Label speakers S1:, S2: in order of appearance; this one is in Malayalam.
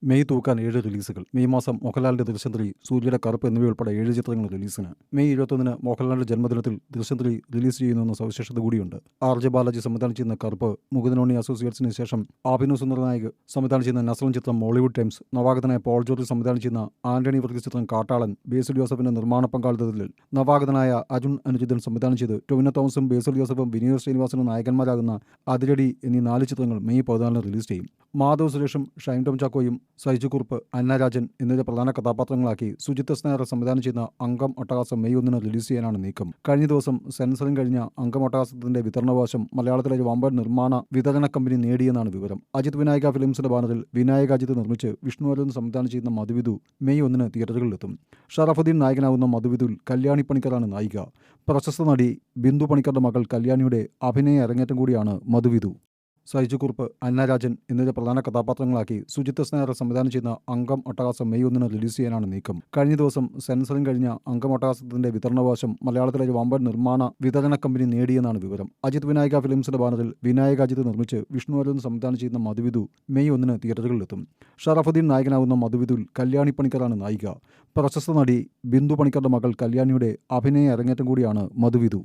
S1: മെയ് തൂക്കാൻ 7 റിലീസുകൾ. മെയ് മാസം മോഹൻലാലിന്റെ ദൃശ്യം 3, സൂര്യയുടെ കറുപ്പ് എന്നിവയുൾപ്പെടെ 7 ചിത്രങ്ങൾ റിലീസിന്. മെയ് 21-ന് മോഹൻലാലിന്റെ ജന്മദിനത്തിൽ ദൃശ്യം 3 റിലീസ് ചെയ്യുന്നുവെന്ന സവിശേഷത കൂടിയുണ്ട്. RJ ബാലാജി സംവിധാനം ചെയ്യുന്ന കറുപ്പ്, മുകുന്ദനോണി അസോസിയേറ്റ്സിന് ശേഷം അഭിനവ് സുന്ദർ നായക് സംവിധാനം ചെയ്യുന്ന നസ്രൻ ചിത്രം മോളിവുഡ് ടൈംസ്, നവാഗതനായ പോൾ ജോർജ് സംവിധാനം ചെയ്യുന്ന ആന്റണി വർഗീസ് ചിത്രം കാട്ടാളൻ, ബേസിൽ ജോസഫിന്റെ നിർമ്മാണ പങ്കാളിത്തത്തിൽ നവാഗതനായ അർജുൻ അനുജിതൻ സംവിധാനം ചെയ്ത് ടൊവിനോ തോമസും ബേസിൽ ജോസഫും വിനീത് ശ്രീനിവാസനും നായകന്മാരാകുന്ന അതിരടി എന്നീ 4 ചിത്രങ്ങൾ മെയ് 14-ന് റിലീസ് ചെയ്യും. മാധവ് സുരേഷും ഷൈൻ ടോം ചാക്കോയും സൈജു കുറുപ്പ്, അന്ന രാജൻ എന്നിവരെ പ്രധാന കഥാപാത്രങ്ങളാക്കി സുജിത് എസ് നായർ സംവിധാനം ചെയ്യുന്ന അംഗം അട്ടഹാസം മെയ് 1-ന് റിലീസ് ചെയ്യാനാണ് നീക്കം. കഴിഞ്ഞ ദിവസം സെൻസറിംഗ് കഴിഞ്ഞ അംഗം അട്ടഹാസത്തിന്റെ വിതരണാവകാശം മലയാളത്തിലെ ഒരു വമ്പൻ നിർമ്മാണ വിതരണ കമ്പനി നേടിയെന്നാണ് വിവരം. അജിത് വിനായക ഫിലിംസിന്റെ ബാനറിൽ വിനായക അജിത് നിർമ്മിച്ച് വിഷ്ണു അരുൺ സംവിധാനം ചെയ്യുന്ന മധുവിധു മെയ് 1-ന് തിയേറ്ററുകളിലെത്തും. ഷറഫുദ്ദീൻ നായകനാവുന്ന മധുവിധുവിൽ കല്യാണി പണിക്കറാണ് നായിക. പ്രശസ്ത നടി ബിന്ദു പണിക്കറുടെ മകൾ കല്യാണിയുടെ അഭിനയ അരങ്ങേറ്റം കൂടിയാണ് മധുവിധു. സൈജു കുറുപ്പ്, അന്ന രാജൻ എന്നിവരെ പ്രധാന കഥാപാത്രങ്ങളാക്കി സുജിത് എസ് നായർ സംവിധാനം ചെയ്യുന്ന അംഗം അട്ടഹാസം മെയ് 1-ന് റിലീസ് ചെയ്യാനാണ് നീക്കം. കഴിഞ്ഞ ദിവസം സെൻസറിംഗ് കഴിഞ്ഞ അംഗം അട്ടഹാസത്തിന്റെ വിതരണാവകാശം മലയാളത്തിലെ ഒരു വമ്പൻ നിർമ്മാണ വിതരണ കമ്പനി നേടിയെന്നാണ് വിവരം. അജിത് വിനായക ഫിലിംസിന്റെ ബാനറിൽ വിനായക അജിത് നിർമ്മിച്ച് വിഷ്ണു അരുൺ സംവിധാനം ചെയ്യുന്ന മധുവിധു മെയ് 1-ന് തിയേറ്ററുകളിലെത്തും. ഷറഫുദ്ദീൻ നായകനാവുന്ന മധുവിധുവിൽ കല്യാണി പണിക്കറാണ് നായിക. പ്രശസ്ത നടി ബിന്ദു പണിക്കറുടെ മകൾ കല്യാണിയുടെ അഭിനയ അരങ്ങേറ്റം കൂടിയാണ് മധുവിധു.